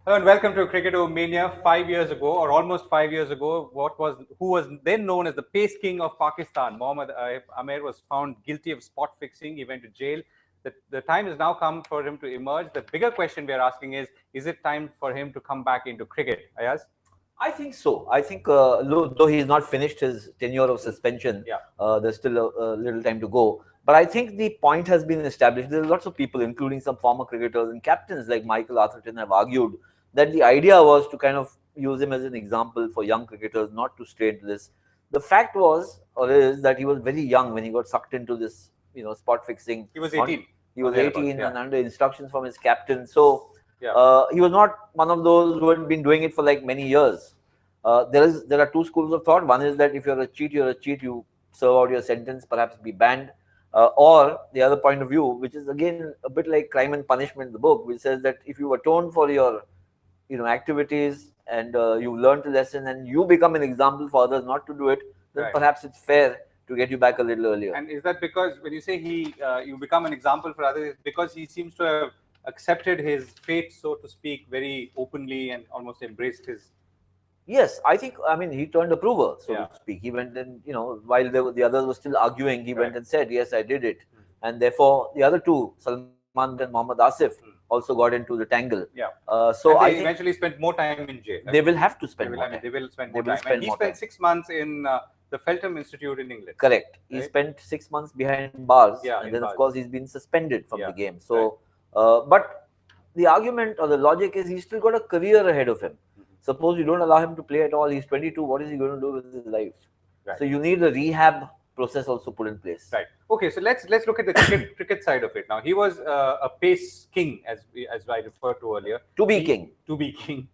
Hello and welcome to CricketOMania. 5 years ago, or almost 5 years ago, who was then known as the pace king of Pakistan, Mohammad Amir, was found guilty of spot fixing. He went to jail. The time has now come for him to emerge. The bigger question we are asking is it time for him to come back into cricket? Ayaz? I think so. I think, though he's not finished his tenure of suspension, Yeah. there's still a little time to go. But I think the point has been established. There are lots of people, including some former cricketers and captains like Michael Atherton, have argued that the idea was to kind of use him as an example for young cricketers not to stray into this. The fact was, or is, that he was very young when he got sucked into this, spot fixing. He was 18. He was 18 yeah. and under instructions from his captain. So Yeah. he was not one of those who had been doing it for like many years. There are two schools of thought. One is that if you're a cheat, you're a cheat. You serve out your sentence, perhaps be banned. Or the other point of view, which is again a bit like Crime and Punishment, the book, which says that if you atone for your activities and you learn a lesson and you become an example for others not to do it, then Right. perhaps it's fair to get you back a little earlier. And is that because when you say you become an example for others, because he seems to have accepted his fate, so to speak, very openly and almost embraced his. Yes, I think, I mean, he turned a prover, so Yeah. to speak. He went and, while the others were still arguing, he went and said, yes, I did it. And therefore, the other two, Salman and Mohammad Asif, also got into the tangle. Yeah. So And I they think eventually spent more time in jail. they will have to spend more time. They will spend They more will time. spend And he more spent time. 6 months in the Feltham Institute in England. Correct. He Right? spent 6 months behind bars, Yeah, and in then, of bars. course, he's been suspended from Yeah, the game. So, but the argument or the logic is he's still got a career ahead of him. Suppose you don't allow him to play at all, he's 22, what is he going to do with his life? Right. So you need a rehab process also put in place. Right. Okay. So let's look at the cricket side of it now. He was a pace king, as I referred to earlier. To be king. To be king.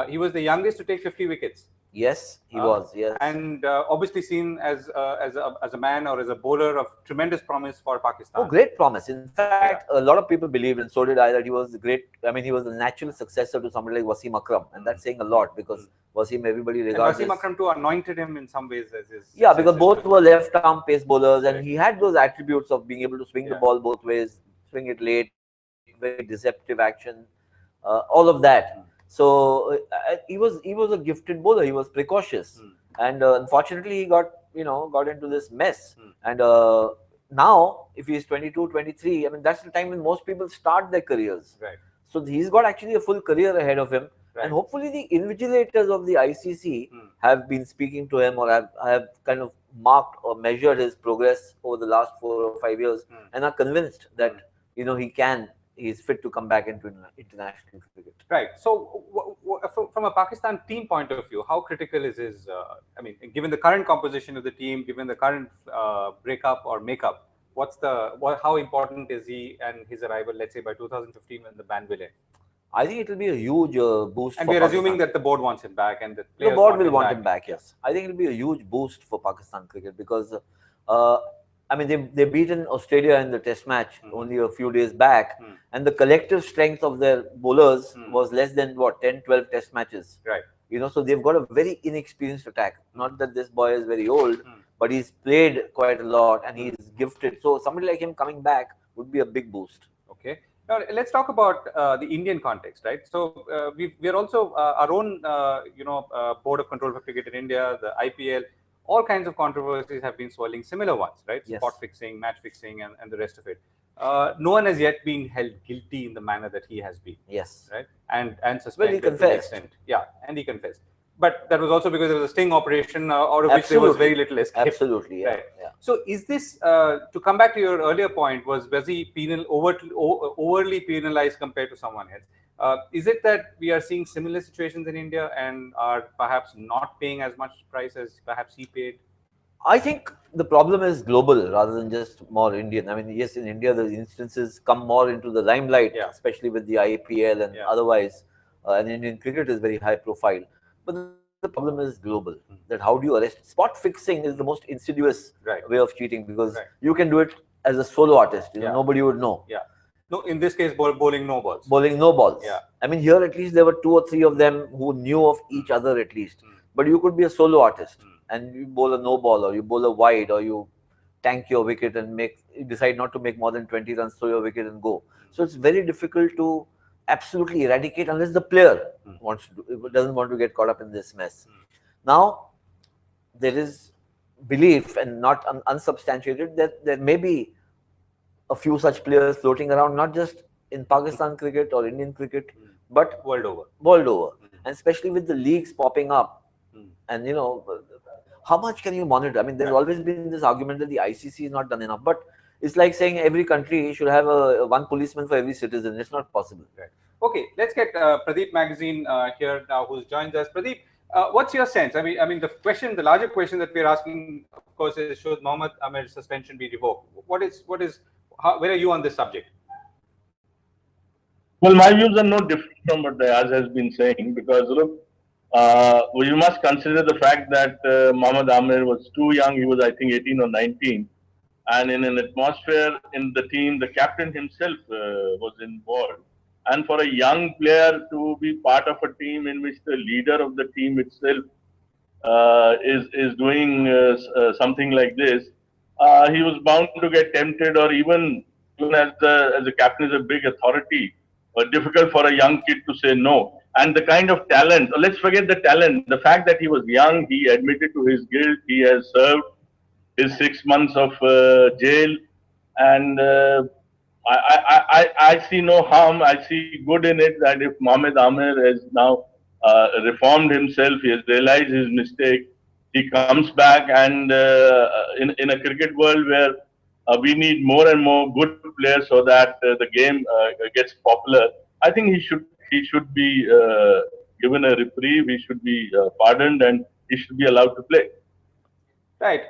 He was the youngest to take 50 wickets. Yes, he was. Yes. And obviously seen as a man or as a bowler of tremendous promise for Pakistan. Oh, great promise. In fact, a lot of people believed, and so did I, that he was great. I mean, he was the natural successor to somebody like Wasim Akram, and that's saying a lot because Wasim, everybody regards. And Wasim Akram too anointed him in some ways as his. Yeah, because both were left-arm pace bowlers, and he had those attributes of being able to swing the ball both ways, swing it late, very deceptive action, all of that. So he was a gifted bowler. He was precocious, and unfortunately he got into this mess. And now, if he's 22, 23, I mean that's the time when most people start their careers. Right. So he's got actually a full career ahead of him. Right. And hopefully the invigilators of the ICC have been speaking to him or have kind of marked or measured his progress over the last 4 or 5 years and are convinced that he's fit to come back into international cricket. Right. So, from a Pakistan team point of view, how critical is his? I mean, given the current composition of the team, given the current breakup or makeup, how important is he and his arrival? Let's say by 2015 when the ban will end. I think it will be a huge boost. And we are assuming that the board wants him back, and the players board will want him back. Yes, I think it will be a huge boost for Pakistan cricket because, I mean, they beaten Australia in the Test match only a few days back, and the collective strength of their bowlers was less than 10, 12 Test matches. Right. So they've got a very inexperienced attack. Not that this boy is very old, but he's played quite a lot and he's gifted. So somebody like him coming back would be a big boost. Okay. Now let's talk about the Indian context, right? So we are also our own, Board of Control for Cricket in India, the IPL. All kinds of controversies have been swirling, similar ones, right? Yes. Spot fixing, match fixing, and the rest of it. No one has yet been held guilty in the manner that he has been. Yes. Right. And suspended. Well, he confessed. To the extent. Yeah, and he confessed. But that was also because there was a sting operation out of which there was very little escape. Absolutely, yeah. Right. Yeah. So is this, to come back to your earlier point, was he overly penalized compared to someone else? Is it that we are seeing similar situations in India and are perhaps not paying as much price as perhaps he paid? I think the problem is global rather than just more Indian. I mean, yes, in India, the instances come more into the limelight, especially with the IPL and otherwise. And Indian cricket is very high profile. But the problem is global. That how do you arrest? Spot fixing is the most insidious way of cheating because you can do it as a solo artist. Nobody would know. Yeah. No, in this case, bowling no balls. Bowling no balls. Yeah. I mean, here at least there were 2 or 3 of them who knew of each other at least. But you could be a solo artist and you bowl a no ball or you bowl a wide or you tank your wicket and decide not to make more than 20 runs, throw your wicket and go. So it's very difficult to absolutely eradicate unless the player wants to doesn't want to get caught up in this mess. Now, there is belief and not unsubstantiated that there may be a few such players floating around, not just in Pakistan cricket or Indian cricket, but World over. World over, and especially with the leagues popping up. And how much can you monitor? I mean, there's always been this argument that the ICC is not done enough, but it's like saying every country should have one policeman for every citizen. It's not possible. Right. Okay, let's get Pradeep Magazine here now, who's joined us. Pradeep, what's your sense? I mean, the larger question that we're asking, of course, is should Mohammad Amir's suspension be revoked? Where are you on this subject? Well, my views are no different from what Ayaz has been saying, because look, we must consider the fact that Mohammad Amir was too young. He was, I think, 18 or 19. And in an atmosphere in the team, the captain himself was involved. And for a young player to be part of a team in which the leader of the team itself is doing something like this, he was bound to get tempted, or even as the captain is a big authority, difficult for a young kid to say no. And the kind of talent, let's forget the talent, the fact that he was young, he admitted to his guilt, he has served his 6 months of jail, and I see no harm. I see good in it that if Mohammad Amir has now reformed himself, he has realized his mistake, he comes back, and in a cricket world where we need more and more good players so that the game gets popular, I think he should be given a reprieve. He should be pardoned, and he should be allowed to play. Right.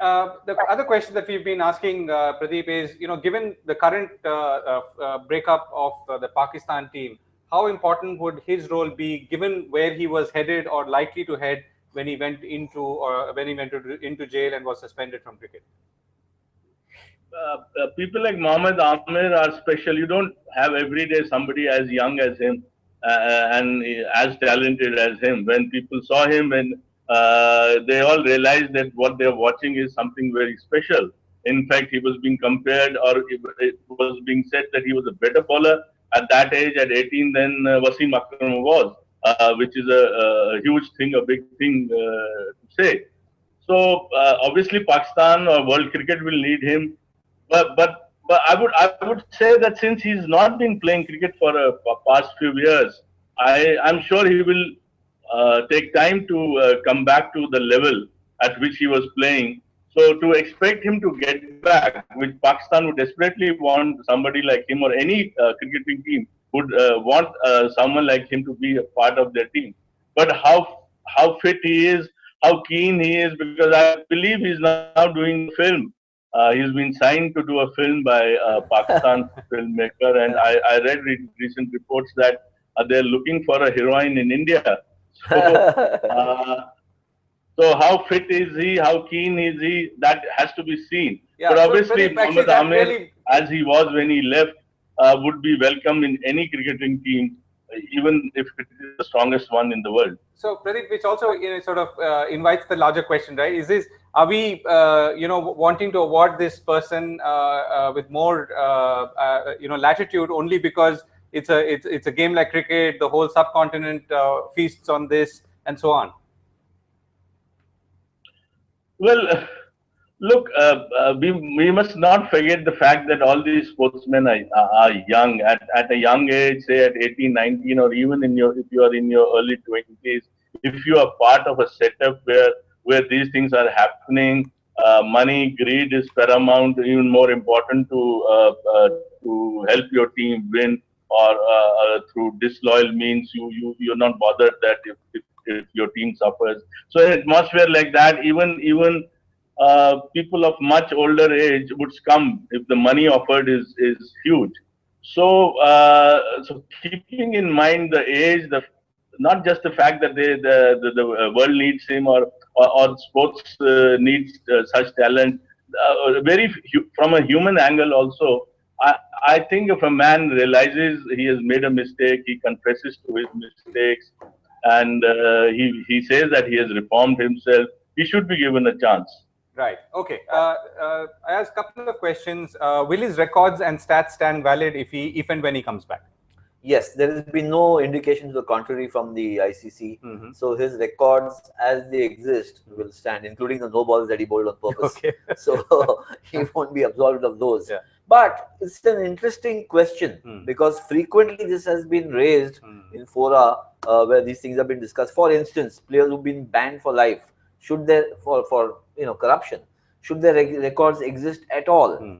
The other question that we've been asking, Pradeep, is, given the current breakup of the Pakistan team, how important would his role be, given where he was headed or likely to head when he went into jail and was suspended from cricket? People like Mohammad Amir are special. You don't have every day somebody as young as him and as talented as him. When people saw him, and they all realized that what they're watching is something very special. In fact, he was being compared, or it was being said that he was a better bowler at that age, at 18, than Wasim Akram was, which is a huge thing, a big thing to say. So obviously, Pakistan or world cricket will need him. But I would say that since he's not been playing cricket for a past few years, I'm sure he will take time to come back to the level at which he was playing. So to expect him to get back, which Pakistan would desperately want somebody like him, or any cricketing team would want someone like him to be a part of their team. But how fit he is, how keen he is, because I believe he's now doing a film. He's been signed to do a film by a Pakistan filmmaker, and I read recent reports that they're looking for a heroine in India. So, so how fit is he? How keen is he? That has to be seen. Yeah, but so obviously, Pradeep, Mohammad Amir, really, as he was when he left, would be welcome in any cricketing team, even if it is the strongest one in the world. So Pradeep, which also sort of invites the larger question, right? Are we wanting to award this person with more latitude only because it's a game like cricket, the whole subcontinent feasts on this, and so on? Well, look, we must not forget the fact that all these sportsmen are young. At a young age, say at 18, 19, or even if you are in your early 20s, if you are part of a setup where these things are happening, money, greed is paramount, even more important to help your team win, or through disloyal means, you're not bothered that if your team suffers. So an atmosphere like that, even people of much older age would succumb if the money offered is huge. So keeping in mind the age, not just the fact that the world needs him, or sports needs such talent, from a human angle also. I think if a man realizes he has made a mistake, he confesses to his mistakes, and he says that he has reformed himself, he should be given a chance. Right. Okay. I asked a couple of questions. Will his records and stats stand valid if and when he comes back? Yes, there has been no indication to the contrary from the ICC. So his records as they exist will stand, including the no balls that he bowled on purpose. Okay. So he won't be absolved of those. Yeah. But it's an interesting question because frequently this has been raised in fora where these things have been discussed. For instance, players who've been banned for life, should there for corruption, should their records exist at all?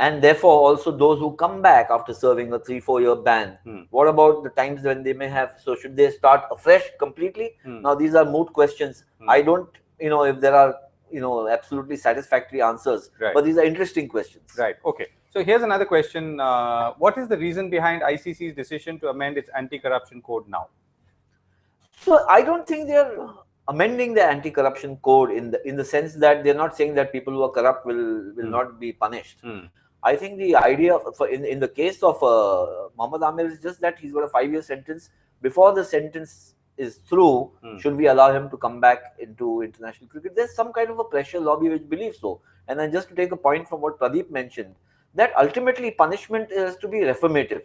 And therefore also those who come back after serving a 3-4 year ban, what about the times when they may have, so should they start afresh completely? Now these are moot questions. I don't if there are absolutely satisfactory answers, but these are interesting questions. Right. Okay, so here's another question. What is the reason behind ICC's decision to amend its anti-corruption code now? So I don't think they're amending the anti-corruption code in the sense that they're not saying that people who are corrupt will not be punished. I think the idea in the case of Mohammad Amir is just that he's got a 5-year sentence. Before the sentence is through, should we allow him to come back into international cricket? There's some kind of a pressure lobby which believes so. And then just to take a point from what Pradeep mentioned, that ultimately punishment is to be reformative.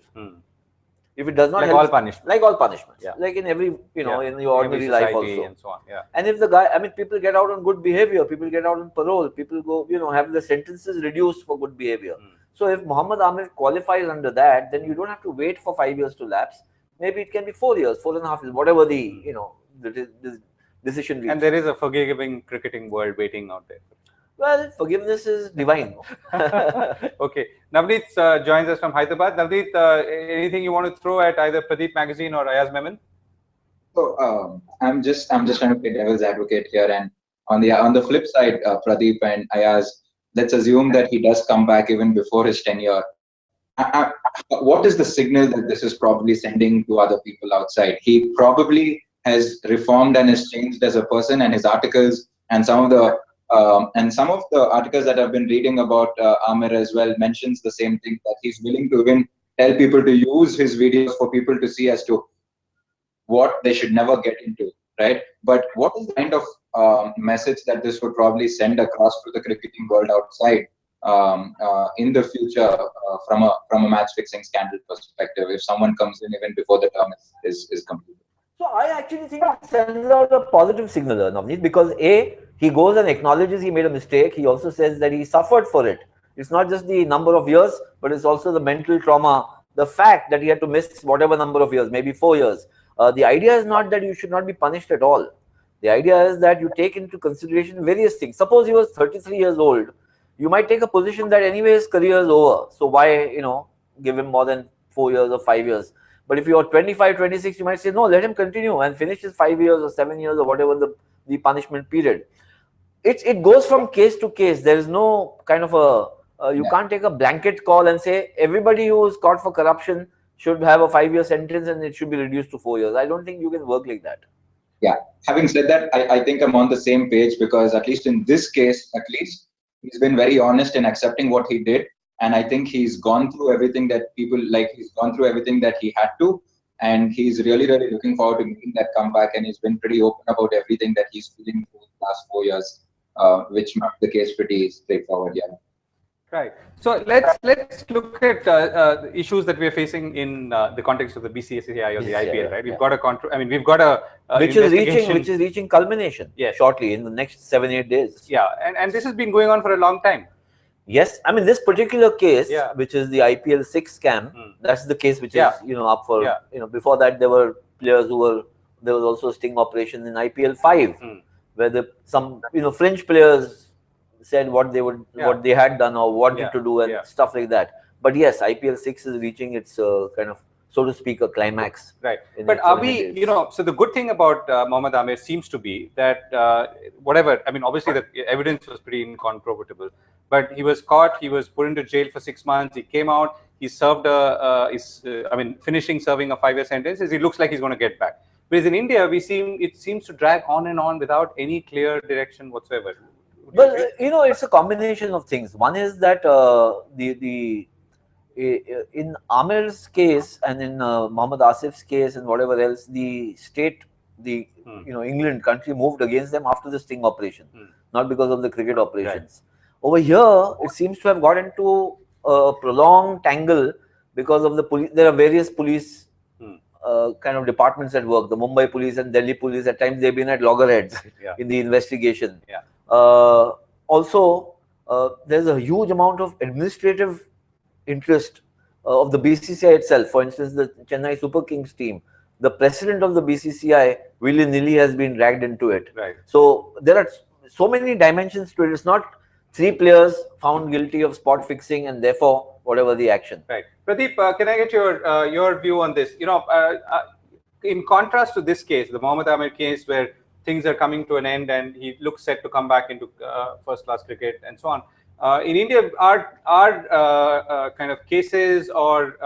If it does not like help, all punishment, like all punishments, like in every in your ordinary life also, and so on. And if the guy, people get out on good behavior, people get out on parole, people go have the sentences reduced for good behavior. So if Mohammad Amir qualifies under that, then you don't have to wait for 5 years to lapse. Maybe it can be 4 years, 4.5 years, whatever the the decision reached. And there is a forgiving cricketing world waiting out there. Well, forgiveness is divine. Okay, Navneet joins us from Hyderabad. Navneet, anything you want to throw at either Pradeep Magazine or Ayaz Memon? So I'm just trying to play devil's advocate here, and on the flip side, Pradeep and Ayaz, let's assume that he does come back even before his tenure. What is the signal that this is probably sending to other people outside? He probably has reformed and has changed as a person, and his articles and some of the articles that I've been reading about Amir as well mentions the same thing, that he's willing to even tell people to use his videos for people to see as to what they should never get into, right? But what is the kind of message that this would probably send across to the cricketing world outside in the future from a match fixing scandal perspective, if someone comes in even before the term is completed? So I actually think it sends out a positive signal, Navneet, because he goes and acknowledges he made a mistake. He also says that he suffered for it. It's not just the number of years, but it's also the mental trauma, the fact that he had to miss whatever number of years, maybe 4 years. The idea is not that you should not be punished at all. The idea is that you take into consideration various things. Suppose he was 33 years old, you might take a position that anyway his career is over. So why, give him more than 4 years or 5 years? But if you're 25, 26, you might say, no, let him continue and finish his 5 years or 7 years or whatever the punishment period. It goes from case to case. There is no kind of you can't take a blanket call and say everybody who is caught for corruption should have a 5-year sentence and it should be reduced to 4 years. I don't think you can work like that. Yeah. Having said that, I think I'm on the same page, because at least in this case, he's been very honest in accepting what he did. And I think he's gone through everything that he's gone through everything that he had to. And he's really, really looking forward to making that comeback. And he's been pretty open about everything that he's feeling for the last 4 years, which makes the case pretty straightforward. Yeah. Right. So let's look at the issues that we are facing in the context of the BCCI or the IPL. Right. We've got a we've got a which is reaching culmination. Shortly in the next 7-8 days. Yeah, and this has been going on for a long time. Yes, this particular case, which is the IPL 6 scam, that's the case which is up for before that there were players there was also a sting operation in IPL 5 where some fringe players said what they had done or wanted to do and stuff like that. But yes, IPL 6 is reaching its kind of, so to speak, a climax. Right. But are we, so the good thing about Mohammad Amir seems to be that whatever, obviously the evidence was pretty incontrovertible, but he was caught, he was put into jail for 6 months, he came out, he served finishing serving a 5-year sentence. He looks like he's going to get back. Whereas in India, it seems to drag on and on without any clear direction whatsoever. Well, it's a combination of things. One is that in Amir's case and in Mohammad Asif's case and whatever else, the state, England country moved against them after the sting operation, not because of the cricket operations. Right. Over here, it seems to have got into a prolonged tangle because of the police. There are various police kind of departments at work. The Mumbai police and Delhi police, at times they've been at loggerheads in the investigation. Also, there's a huge amount of administrative interest of the BCCI itself. For instance, the Chennai Super Kings team, the president of the BCCI willy-nilly has been dragged into it. So there are so many dimensions to it. It's not 3 players found guilty of spot fixing and therefore whatever the action. Pradeep, can I get your view on this? You know, in contrast to this case, the Mohammad Amir case, where things are coming to an end and he looks set to come back into first-class cricket and so on. In India, are kind of cases or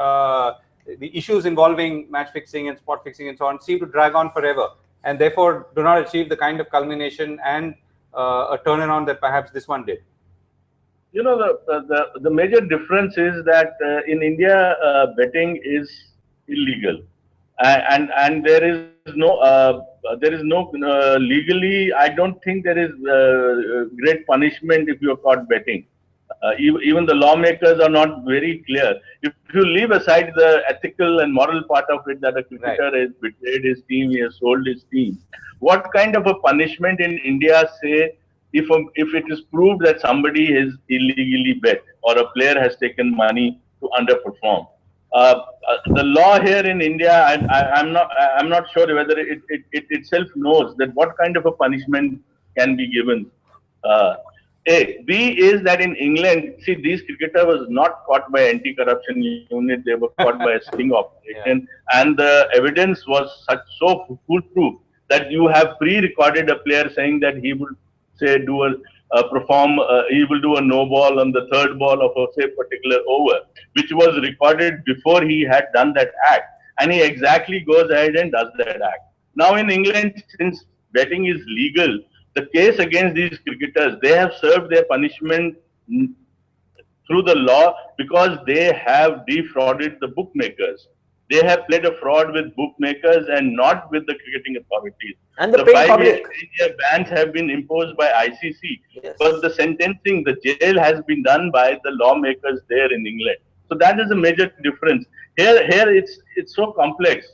the issues involving match fixing and spot fixing and so on seem to drag on forever, and therefore do not achieve the kind of culmination and a turnaround that perhaps this one did. You know, the major difference is that in India, betting is illegal, and there is no legally. I don't think there is great punishment if you are caught betting. Even the lawmakers are not very clear. If you leave aside the ethical and moral part of it, that a cricketer has betrayed his team, he has sold his team. What kind of a punishment in India, say, if it is proved that somebody is illegally bet or a player has taken money to underperform? The law here in India, I'm not sure whether it itself knows that what kind of a punishment can be given. A. B is that in England, see, these cricketers was not caught by anti-corruption unit, they were caught by a sting operation, and the evidence was so foolproof that you have pre-recorded a player saying that he would say he will do a no ball on the 3rd ball of a say particular over, which was recorded before he had done that act, and he exactly goes ahead and does that act. Now in England, since betting is legal, the case against these cricketers, they have served their punishment through the law because they have defrauded the bookmakers. They have played a fraud with bookmakers and not with the cricketing authorities. And the 5-year bans have been imposed by ICC, but the sentencing, the jail has been done by the lawmakers there in England. So that is a major difference. Here it's so complex.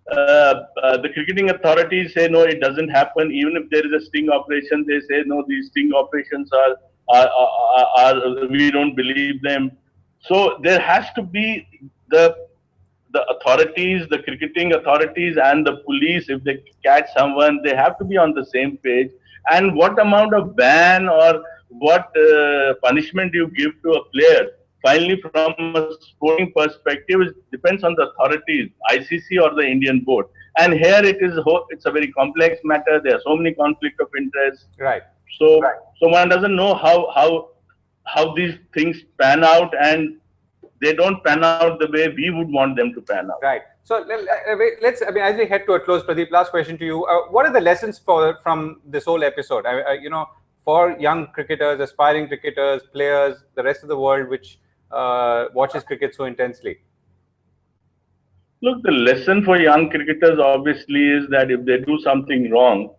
The cricketing authorities say no, it doesn't happen. Even if there is a sting operation, they say no, these sting operations are we don't believe them. So there has to be the authorities, the cricketing authorities and the police, if they catch someone, they have to be on the same page. And what amount of ban or what punishment you give to a player, finally from a sporting perspective, it depends on the authorities, ICC or the Indian board. And here it's a very complex matter. There are so many conflicts of interest. So one doesn't know how these things pan out, and they don't pan out the way we would want them to pan out. So let's, as we head to a close, Pradeep, last question to you. What are the lessons from this whole episode? You know, for young cricketers, aspiring cricketers, players, the rest of the world, which watches cricket so intensely? Look, the lesson for young cricketers obviously is that if they do something wrong,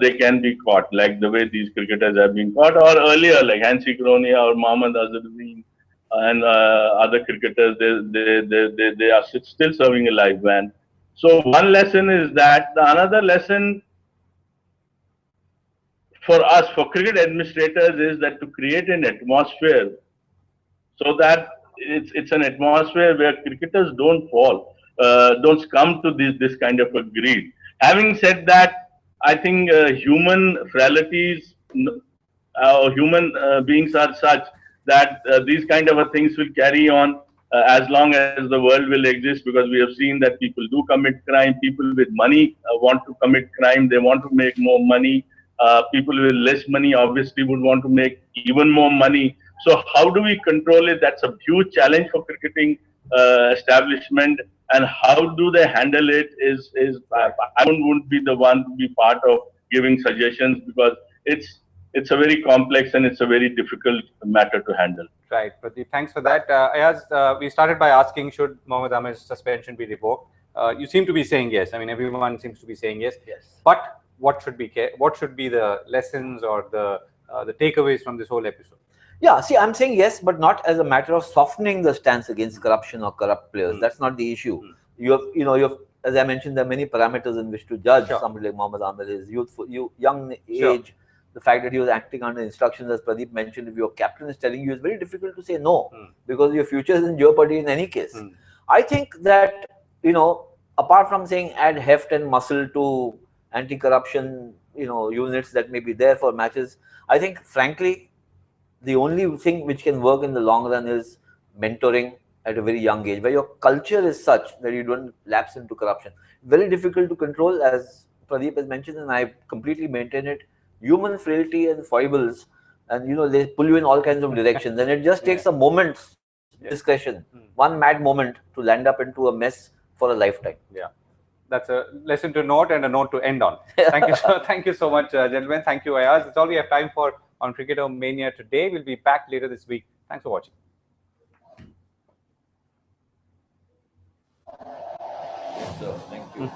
they can be caught, like the way these cricketers have been caught, or earlier, like Hansi Kronia or Mohammad Amir and other cricketers, they are still serving a life ban. So one lesson is that. The another lesson for us, for cricket administrators, is that to create an atmosphere so that it's an atmosphere where cricketers don't fall, don't succumb to this kind of a greed. Having said that, I think human frailties, human beings are such that these kind of things will carry on as long as the world will exist, because we have seen that people do commit crime. People with money want to commit crime. They want to make more money. People with less money obviously would want to make even more money. So how do we control it? That's a huge challenge for cricketing establishment. And how do they handle it is I wouldn't be the one to be part of giving suggestions, because it's a very complex and it's a very difficult matter to handle. Right, Pradeep, thanks for that. Ayaz, we started by asking, should Mohammad Amir's suspension be revoked? You seem to be saying yes. I mean, everyone seems to be saying yes. But what should be the lessons or the takeaways from this whole episode? Yeah, see, I'm saying yes, but not as a matter of softening the stance against corruption or corrupt players. That's not the issue. You have, as I mentioned, there are many parameters in which to judge somebody like Mohammad Amir, his youthful, young age, the fact that he was acting under instructions, as Pradeep mentioned, if your captain is telling you, it's very difficult to say no because your future is in jeopardy in any case. I think that, apart from saying add heft and muscle to anti-corruption, units that may be there for matches, I think, frankly, the only thing which can work in the long run is mentoring at a very young age, where your culture is such that you don't lapse into corruption. Very difficult to control, as Pradeep has mentioned, and I completely maintain it. Human frailty and foibles, and they pull you in all kinds of directions, and it just takes a moment's discretion, one mad moment to land up into a mess for a lifetime. Yeah. That's a lesson to note and a note to end on. Thank you thank you so much, gentlemen. Thank you, Ayaz. That's all we have time for on CricketOMania today. We'll be back later this week. Thanks for watching. So, thank you.